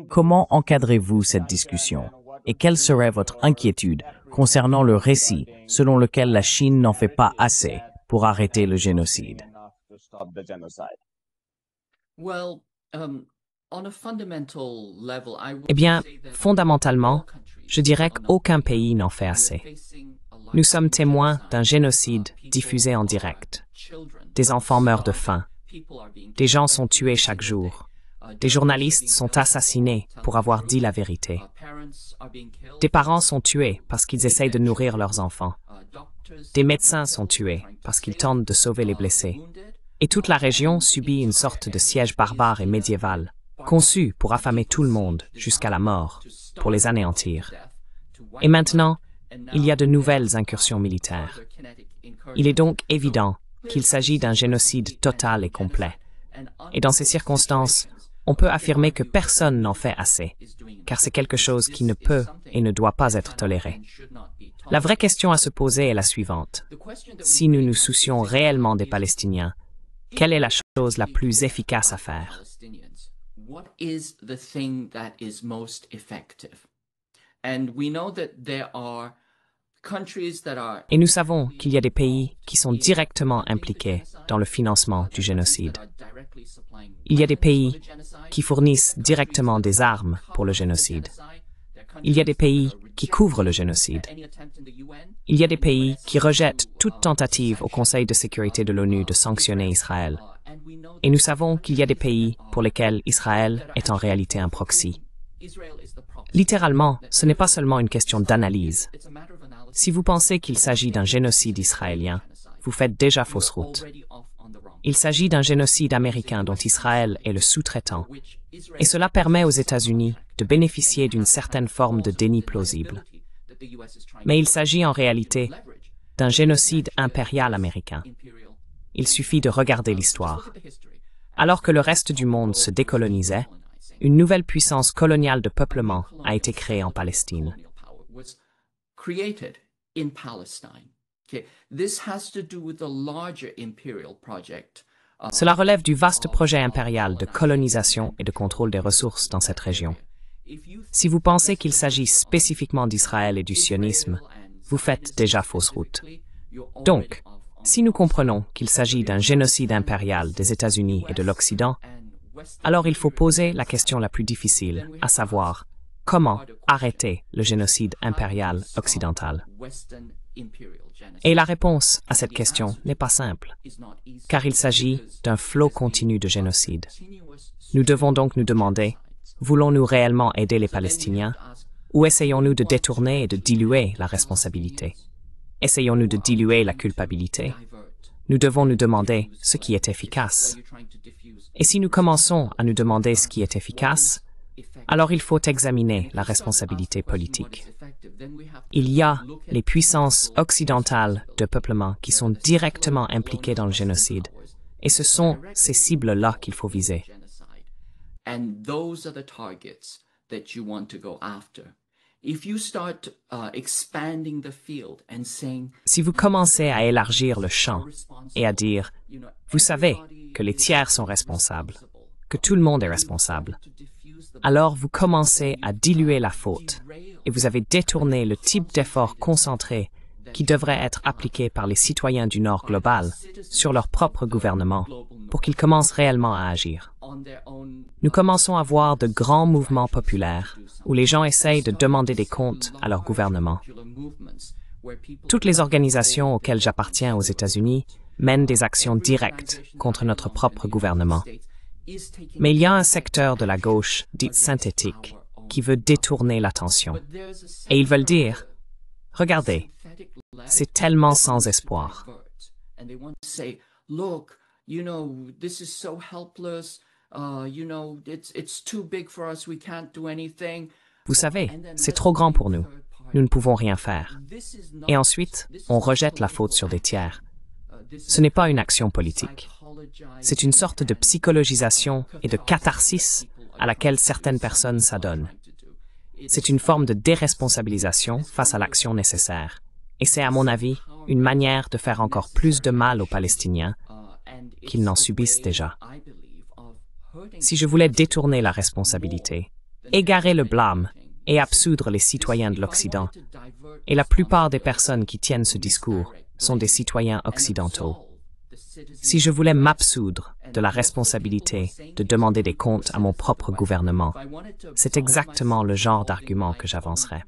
Comment encadrez-vous cette discussion? Et quelle serait votre inquiétude concernant le récit selon lequel la Chine n'en fait pas assez pour arrêter le génocide? Eh bien, fondamentalement, je dirais qu'aucun pays n'en fait assez. Nous sommes témoins d'un génocide diffusé en direct. Des enfants meurent de faim. Des gens sont tués chaque jour. Des journalistes sont assassinés pour avoir dit la vérité. Des parents sont tués parce qu'ils essayent de nourrir leurs enfants. Des médecins sont tués parce qu'ils tentent de sauver les blessés. Et toute la région subit une sorte de siège barbare et médiéval, conçu pour affamer tout le monde jusqu'à la mort, pour les anéantir. Et maintenant, il y a de nouvelles incursions militaires. Il est donc évident qu'il s'agit d'un génocide total et complet. Et dans ces circonstances, on peut affirmer que personne n'en fait assez, car c'est quelque chose qui ne peut et ne doit pas être toléré. La vraie question à se poser est la suivante. Si nous nous soucions réellement des Palestiniens, quelle est la chose la plus efficace à faire? Et nous savons qu'il y a des pays qui sont directement impliqués dans le financement du génocide. Il y a des pays qui fournissent directement des armes pour le génocide. Il y a des pays qui couvrent le génocide. Il y a des pays qui rejettent toute tentative au Conseil de sécurité de l'ONU de sanctionner Israël. Et nous savons qu'il y a des pays pour lesquels Israël est en réalité un proxy. Littéralement, ce n'est pas seulement une question d'analyse. Si vous pensez qu'il s'agit d'un génocide israélien, vous faites déjà fausse route. Il s'agit d'un génocide américain dont Israël est le sous-traitant, et cela permet aux États-Unis de bénéficier d'une certaine forme de déni plausible. Mais il s'agit en réalité d'un génocide impérial américain. Il suffit de regarder l'histoire. Alors que le reste du monde se décolonisait, une nouvelle puissance coloniale de peuplement a été créée en Palestine. Cela relève du vaste projet impérial de colonisation et de contrôle des ressources dans cette région. Si vous pensez qu'il s'agit spécifiquement d'Israël et du sionisme, vous faites déjà fausse route. Donc, si nous comprenons qu'il s'agit d'un génocide impérial des États-Unis et de l'Occident, alors il faut poser la question la plus difficile, à savoir, comment arrêter le génocide impérial occidental? Et la réponse à cette question n'est pas simple, car il s'agit d'un flot continu de génocide. Nous devons donc nous demander, voulons-nous réellement aider les Palestiniens, ou essayons-nous de détourner et de diluer la responsabilité? Essayons-nous de diluer la culpabilité? Nous devons nous demander ce qui est efficace. Et si nous commençons à nous demander ce qui est efficace, alors il faut examiner la responsabilité politique. Il y a les puissances occidentales de peuplement qui sont directement impliquées dans le génocide, et ce sont ces cibles-là qu'il faut viser. Si vous commencez à élargir le champ et à dire, vous savez que les tiers sont responsables, que tout le monde est responsable, alors vous commencez à diluer la faute et vous avez détourné le type d'effort concentré qui devrait être appliqué par les citoyens du Nord global sur leur propre gouvernement pour qu'ils commencent réellement à agir. Nous commençons à voir de grands mouvements populaires où les gens essayent de demander des comptes à leur gouvernement. Toutes les organisations auxquelles j'appartiens aux États-Unis mènent des actions directes contre notre propre gouvernement. Mais il y a un secteur de la gauche dite synthétique qui veut détourner l'attention. Et ils veulent dire, regardez, c'est tellement sans espoir. Vous savez, c'est trop grand pour nous. Nous ne pouvons rien faire. Et ensuite, on rejette la faute sur des tiers. Ce n'est pas une action politique. C'est une sorte de psychologisation et de catharsis à laquelle certaines personnes s'adonnent. C'est une forme de déresponsabilisation face à l'action nécessaire. Et c'est, à mon avis, une manière de faire encore plus de mal aux Palestiniens qu'ils n'en subissent déjà. si je voulais détourner la responsabilité, égarer le blâme et absoudre les citoyens de l'Occident, et la plupart des personnes qui tiennent ce discours sont des citoyens occidentaux. Si je voulais m'absoudre de la responsabilité de demander des comptes à mon propre gouvernement, c'est exactement le genre d'argument que j'avancerais.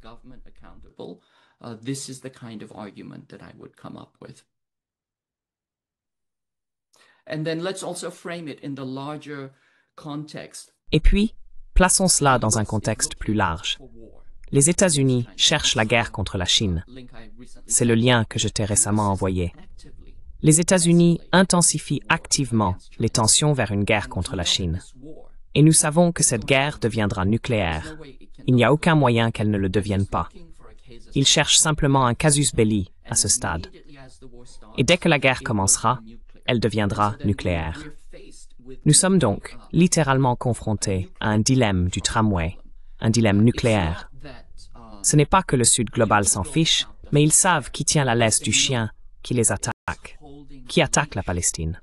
Et puis, plaçons cela dans un contexte plus large. Les États-Unis cherchent la guerre contre la Chine. C'est le lien que je t'ai récemment envoyé. Les États-Unis intensifient activement les tensions vers une guerre contre la Chine. Et nous savons que cette guerre deviendra nucléaire. Il n'y a aucun moyen qu'elle ne le devienne pas. Ils cherchent simplement un casus belli à ce stade. Et dès que la guerre commencera, elle deviendra nucléaire. Nous sommes donc littéralement confrontés à un dilemme du tramway, un dilemme nucléaire. Ce n'est pas que le Sud global s'en fiche, mais ils savent qui tient la laisse du chien qui les attaque, qui attaque la Palestine.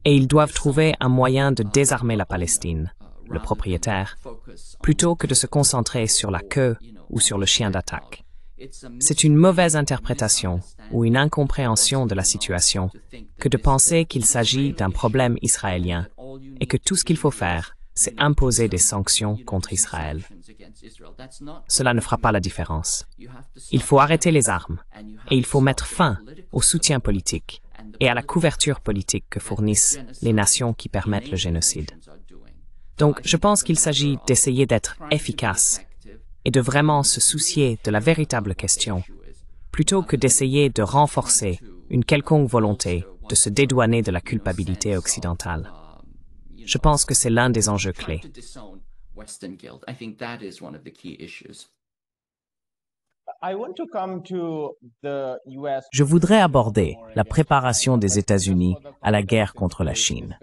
Et ils doivent trouver un moyen de désarmer la Palestine, le propriétaire, plutôt que de se concentrer sur la queue ou sur le chien d'attaque. C'est une mauvaise interprétation ou une incompréhension de la situation que de penser qu'il s'agit d'un problème israélien et que tout ce qu'il faut faire, c'est imposer des sanctions contre Israël. Cela ne fera pas la différence. Il faut arrêter les armes et il faut mettre fin au soutien politique et à la couverture politique que fournissent les nations qui permettent le génocide. Donc, je pense qu'il s'agit d'essayer d'être efficace et de vraiment se soucier de la véritable question, plutôt que d'essayer de renforcer une quelconque volonté de se dédouaner de la culpabilité occidentale. Je pense que c'est l'un des enjeux clés. Je voudrais aborder la préparation des États-Unis à la guerre contre la Chine.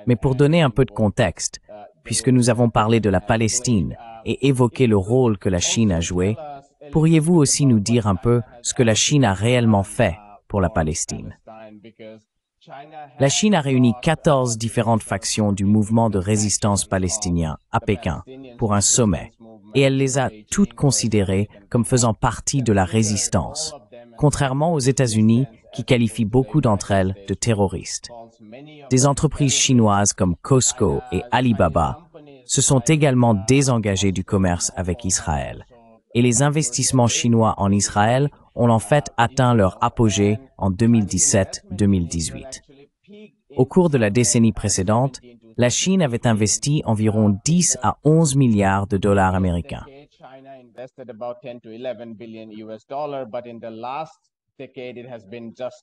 Mais pour donner un peu de contexte, puisque nous avons parlé de la Palestine et évoqué le rôle que la Chine a joué, pourriez-vous aussi nous dire un peu ce que la Chine a réellement fait pour la Palestine? La Chine a réuni 14 différentes factions du mouvement de résistance palestinien à Pékin pour un sommet, et elle les a toutes considérées comme faisant partie de la résistance, contrairement aux États-Unis qui qualifient beaucoup d'entre elles de terroristes. Des entreprises chinoises comme Costco et Alibaba se sont également désengagées du commerce avec Israël, et les investissements chinois en Israël ont en fait atteint leur apogée en 2017-2018. Au cours de la décennie précédente, la Chine avait investi environ 10 à 11 milliards de dollars américains.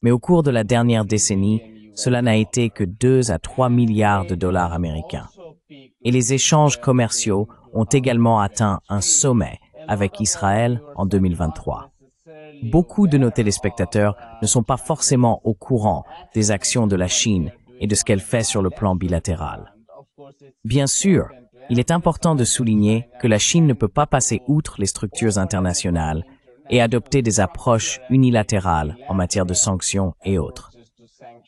Mais au cours de la dernière décennie, cela n'a été que 2 à 3 milliards de dollars américains. Et les échanges commerciaux ont également atteint un sommet avec Israël en 2023. Beaucoup de nos téléspectateurs ne sont pas forcément au courant des actions de la Chine et de ce qu'elle fait sur le plan bilatéral. Bien sûr, il est important de souligner que la Chine ne peut pas passer outre les structures internationales et adopter des approches unilatérales en matière de sanctions et autres.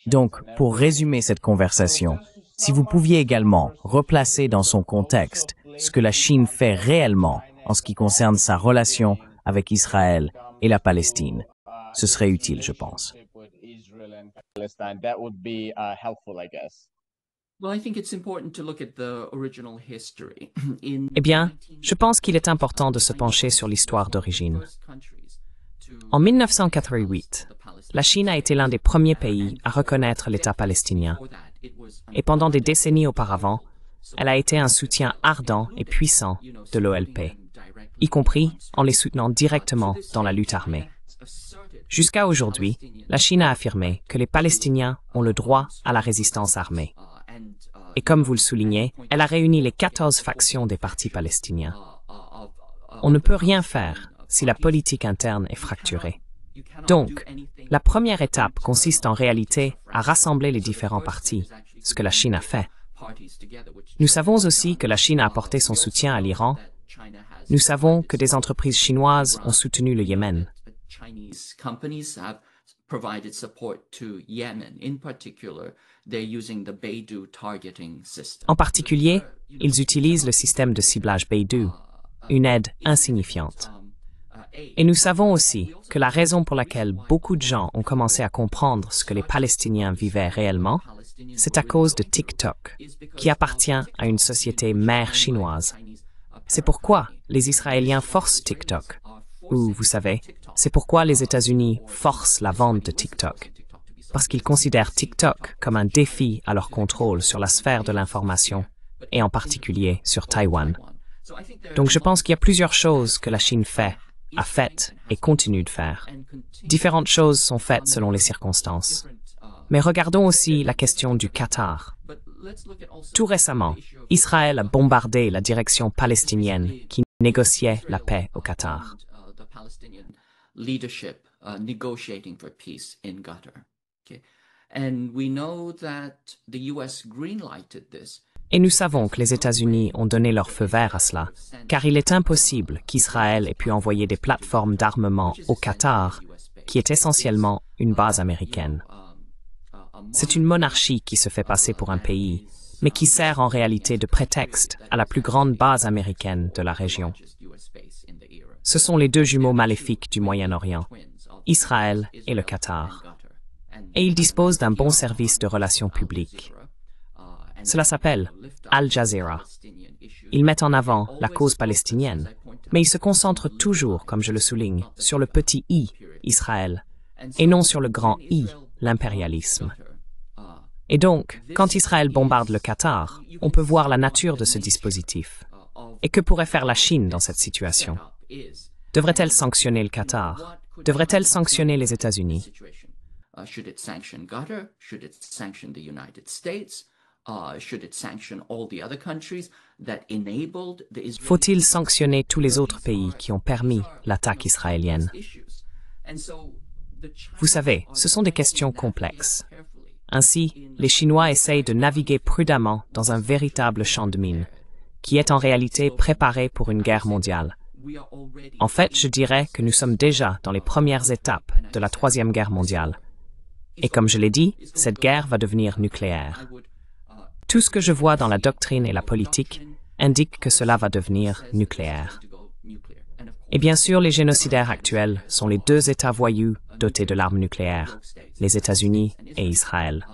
Donc, pour résumer cette conversation, si vous pouviez également replacer dans son contexte ce que la Chine fait réellement en ce qui concerne sa relation avec Israël et la Palestine, ce serait utile, je pense. Eh bien, je pense qu'il est important de se pencher sur l'histoire d'origine. En 1988, la Chine a été l'un des premiers pays à reconnaître l'État palestinien. Et pendant des décennies auparavant, elle a été un soutien ardent et puissant de l'OLP, y compris en les soutenant directement dans la lutte armée. Jusqu'à aujourd'hui, la Chine a affirmé que les Palestiniens ont le droit à la résistance armée. Et comme vous le soulignez, elle a réuni les 14 factions des partis palestiniens. On ne peut rien faire si la politique interne est fracturée. Donc, la première étape consiste en réalité à rassembler les différents partis, ce que la Chine a fait. Nous savons aussi que la Chine a apporté son soutien à l'Iran. Nous savons que des entreprises chinoises ont soutenu le Yémen. Chinese companies have provided support to Yemen. In particular, they're using the Beidou targeting system. En particulier, ils utilisent le système de ciblage Beidou, une aide insignifiante. Et nous savons aussi que la raison pour laquelle beaucoup de gens ont commencé à comprendre ce que les Palestiniens vivaient réellement, c'est à cause de TikTok, qui appartient à une société mère chinoise. C'est pourquoi les Israéliens forcent TikTok. Ou, vous savez, c'est pourquoi les États-Unis forcent la vente de TikTok. Parce qu'ils considèrent TikTok comme un défi à leur contrôle sur la sphère de l'information, et en particulier sur Taïwan. Donc je pense qu'il y a plusieurs choses que la Chine fait, a fait et continue de faire. Différentes choses sont faites selon les circonstances. Mais regardons aussi la question du Qatar. Tout récemment, Israël a bombardé la direction palestinienne qui négociait la paix au Qatar. Leadership negotiating for peace in Qatar. Okay. And we know that the US greenlighted this. Et nous savons que les États-Unis ont donné leur feu vert à cela, car il est impossible qu'Israël ait pu envoyer des plateformes d'armement au Qatar, qui est essentiellement une base américaine. C'est une monarchie qui se fait passer pour un pays, mais qui sert en réalité de prétexte à la plus grande base américaine de la région. Ce sont les deux jumeaux maléfiques du Moyen-Orient, Israël et le Qatar. Et ils disposent d'un bon service de relations publiques. Cela s'appelle Al Jazeera. Ils mettent en avant la cause palestinienne, mais ils se concentrent toujours, comme je le souligne, sur le petit I, Israël, et non sur le grand I, l'impérialisme. Et donc, quand Israël bombarde le Qatar, on peut voir la nature de ce dispositif. Et que pourrait faire la Chine dans cette situation? Devrait-elle sanctionner le Qatar? Devrait-elle sanctionner les États-Unis? Should it sanction Qatar? Should it sanction the United States? Should it sanction all the other countries that enabled the Israelis? Faut-il sanctionner tous les autres pays qui ont permis l'attaque israélienne? Vous savez, ce sont des questions complexes. Ainsi, les Chinois essayent de naviguer prudemment dans un véritable champ de mines, qui est en réalité préparé pour une guerre mondiale. En fait, je dirais que nous sommes déjà dans les premières étapes de la Troisième Guerre mondiale. Et comme je l'ai dit, cette guerre va devenir nucléaire. Tout ce que je vois dans la doctrine et la politique indique que cela va devenir nucléaire. Et bien sûr, les génocidaires actuels sont les deux États voyous dotés de l'arme nucléaire, les États-Unis et Israël.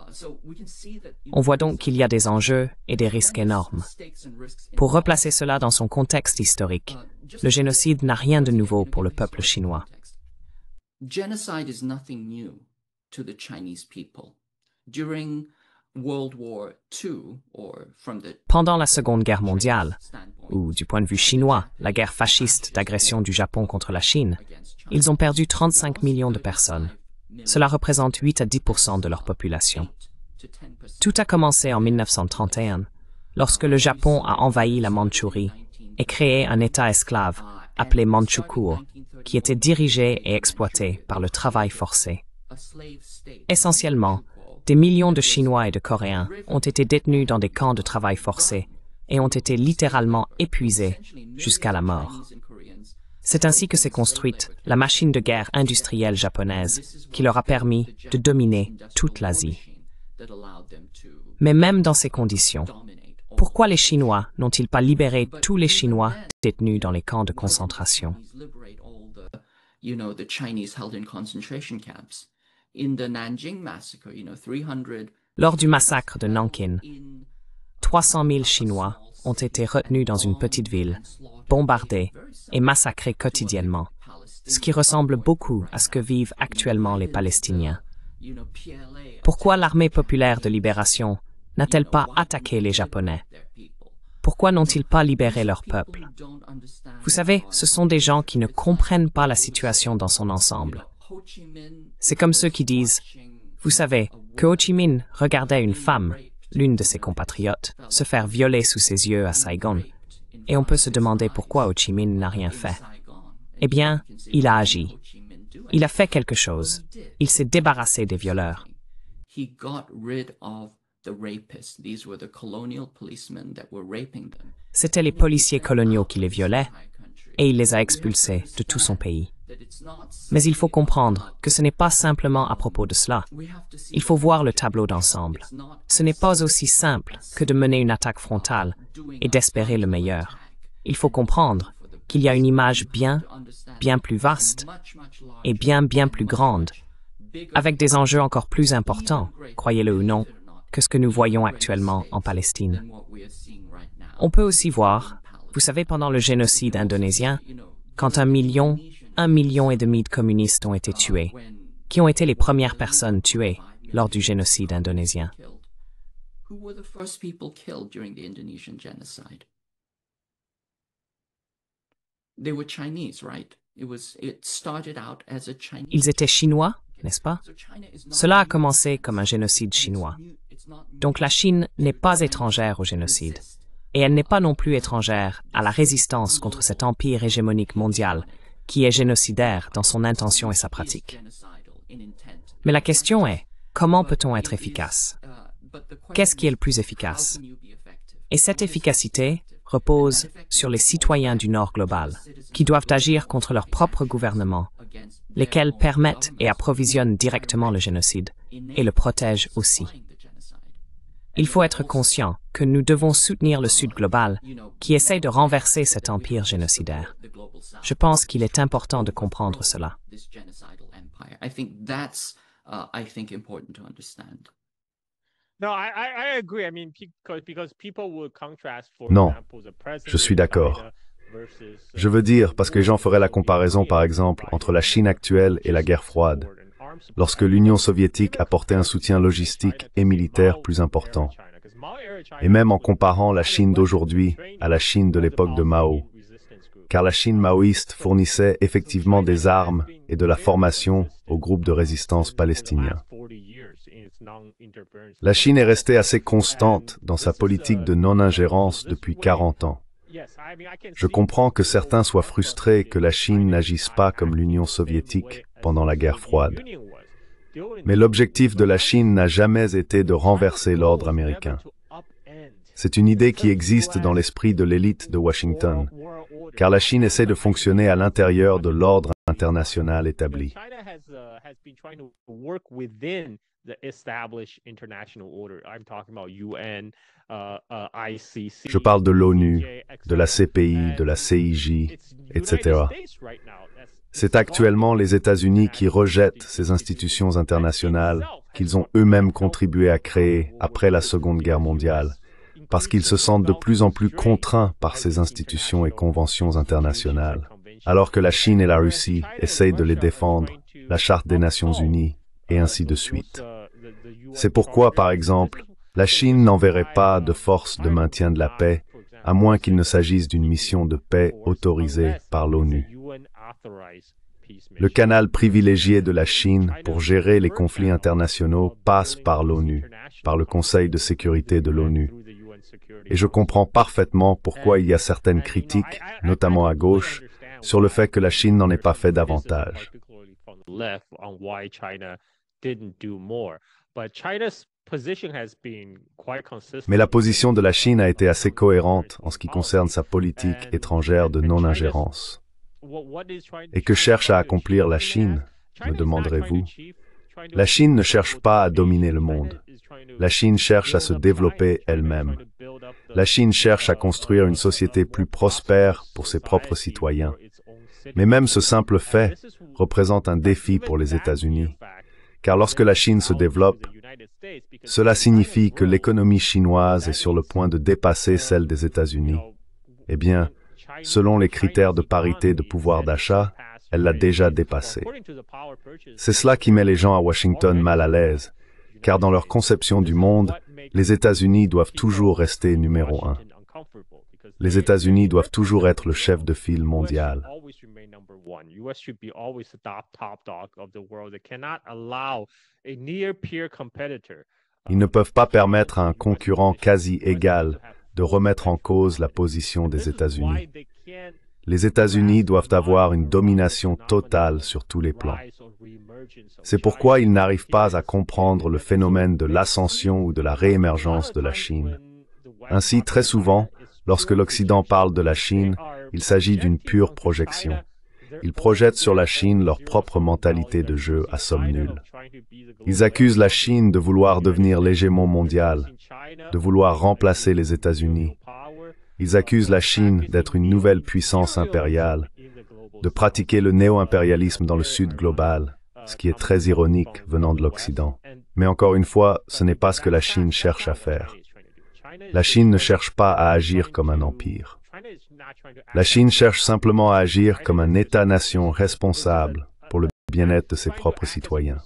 On voit donc qu'il y a des enjeux et des risques énormes. Pour replacer cela dans son contexte historique, le génocide n'a rien de nouveau pour le peuple chinois. Genocide is nothing new to the Chinese people. During World War II, or from the Pendant la Seconde Guerre mondiale, ou du point de vue chinois, la guerre fasciste d'agression du Japon contre la Chine, ils ont perdu 35 millions de personnes. Cela représente 8 à 10% de leur population. Tout a commencé en 1931, lorsque le Japon a envahi la Mandchourie et créé un État esclave appelé Manchukuo, qui était dirigé et exploité par le travail forcé. Essentiellement, des millions de Chinois et de Coréens ont été détenus dans des camps de travail forcé et ont été littéralement épuisés jusqu'à la mort. C'est ainsi que s'est construite la machine de guerre industrielle japonaise qui leur a permis de dominer toute l'Asie. Mais même dans ces conditions, pourquoi les Chinois n'ont-ils pas libéré tous les Chinois détenus dans les camps de concentration? Lors du massacre de Nankin, 300 000 Chinois ont été retenus dans une petite ville, bombardés et massacrés quotidiennement, ce qui ressemble beaucoup à ce que vivent actuellement les Palestiniens. Pourquoi l'armée populaire de libération n'a-t-elle pas attaqué les Japonais? Pourquoi n'ont-ils pas libéré leur peuple? Vous savez, ce sont des gens qui ne comprennent pas la situation dans son ensemble. C'est comme ceux qui disent, vous savez, que Ho Chi Minh regardait une femme, l'une de ses compatriotes, se faire violer sous ses yeux à Saigon, et on peut se demander pourquoi Ho Chi Minh n'a rien fait. Eh bien, il a agi. Il a fait quelque chose. Il s'est débarrassé des violeurs. C'étaient les policiers coloniaux qui les violaient, et il les a expulsés de tout son pays. Mais il faut comprendre que ce n'est pas simplement à propos de cela. Il faut voir le tableau d'ensemble. Ce n'est pas aussi simple que de mener une attaque frontale et d'espérer le meilleur. Il faut comprendre qu'il y a une image bien plus vaste et bien plus grande, avec des enjeux encore plus importants, croyez-le ou non, que ce que nous voyons actuellement en Palestine. On peut aussi voir, vous savez, pendant le génocide indonésien, quand 1 million et demi de communistes ont été tués, qui ont été les premières personnes tuées lors du génocide indonésien. Ils étaient chinois, n'est-ce pas? Cela a commencé comme un génocide chinois. Donc la Chine n'est pas étrangère au génocide. Et elle n'est pas non plus étrangère à la résistance contre cet empire hégémonique mondial qui est génocidaire dans son intention et sa pratique. Mais la question est, comment peut-on être efficace? Qu'est-ce qui est le plus efficace? Et cette efficacité repose sur les citoyens du Nord global, qui doivent agir contre leur propre gouvernement, lesquels permettent et approvisionnent directement le génocide, et le protègent aussi. Il faut être conscient que nous devons soutenir le Sud global, qui essaie de renverser cet empire génocidaire. Je pense qu'il est important de comprendre cela. Non, je suis d'accord. Je veux dire, parce que les gens feraient la comparaison, par exemple, entre la Chine actuelle et la guerre froide, lorsque l'Union soviétique apportait un soutien logistique et militaire plus important. Et même en comparant la Chine d'aujourd'hui à la Chine de l'époque de Mao, car la Chine maoïste fournissait effectivement des armes et de la formation aux groupes de résistance palestiniens. La Chine est restée assez constante dans sa politique de non-ingérence depuis 40 ans. Je comprends que certains soient frustrés que la Chine n'agisse pas comme l'Union soviétique pendant la guerre froide. Mais l'objectif de la Chine n'a jamais été de renverser l'ordre américain. C'est une idée qui existe dans l'esprit de l'élite de Washington, car la Chine essaie de fonctionner à l'intérieur de l'ordre international établi. Je parle de l'ONU, de la CPI, de la CIJ, etc. C'est actuellement les États-Unis qui rejettent ces institutions internationales qu'ils ont eux-mêmes contribué à créer après la Seconde Guerre mondiale, parce qu'ils se sentent de plus en plus contraints par ces institutions et conventions internationales, alors que la Chine et la Russie essayent de les défendre, la Charte des Nations Unies, et ainsi de suite. C'est pourquoi, par exemple, la Chine n'enverrait pas de forces de maintien de la paix, à moins qu'il ne s'agisse d'une mission de paix autorisée par l'ONU. Le canal privilégié de la Chine pour gérer les conflits internationaux passe par l'ONU, par le Conseil de sécurité de l'ONU. Et je comprends parfaitement pourquoi il y a certaines critiques, notamment à gauche, sur le fait que la Chine n'en ait pas fait davantage. Mais la position de la Chine a été assez cohérente en ce qui concerne sa politique étrangère de non-ingérence. Et que cherche à accomplir la Chine, me demanderez-vous? La Chine ne cherche pas à dominer le monde. La Chine cherche à se développer elle-même. La Chine cherche à construire une société plus prospère pour ses propres citoyens. Mais même ce simple fait représente un défi pour les États-Unis. Car lorsque la Chine se développe, cela signifie que l'économie chinoise est sur le point de dépasser celle des États-Unis. Eh bien, selon les critères de parité de pouvoir d'achat, elle l'a déjà dépassé. C'est cela qui met les gens à Washington mal à l'aise, car dans leur conception du monde, les États-Unis doivent toujours rester numéro 1. Les États-Unis doivent toujours être le chef de file mondial. Ils ne peuvent pas permettre à un concurrent quasi égal de remettre en cause la position des États-Unis. Les États-Unis doivent avoir une domination totale sur tous les plans. C'est pourquoi ils n'arrivent pas à comprendre le phénomène de l'ascension ou de la réémergence de la Chine. Ainsi, très souvent, lorsque l'Occident parle de la Chine, il s'agit d'une pure projection. Ils projettent sur la Chine leur propre mentalité de jeu à somme nulle. Ils accusent la Chine de vouloir devenir l'hégémon mondial, de vouloir remplacer les États-Unis. Ils accusent la Chine d'être une nouvelle puissance impériale, de pratiquer le néo-impérialisme dans le Sud global, ce qui est très ironique venant de l'Occident. Mais encore une fois, ce n'est pas ce que la Chine cherche à faire. La Chine ne cherche pas à agir comme un empire. La Chine cherche simplement à agir comme un État-nation responsable pour le bien-être de ses propres citoyens.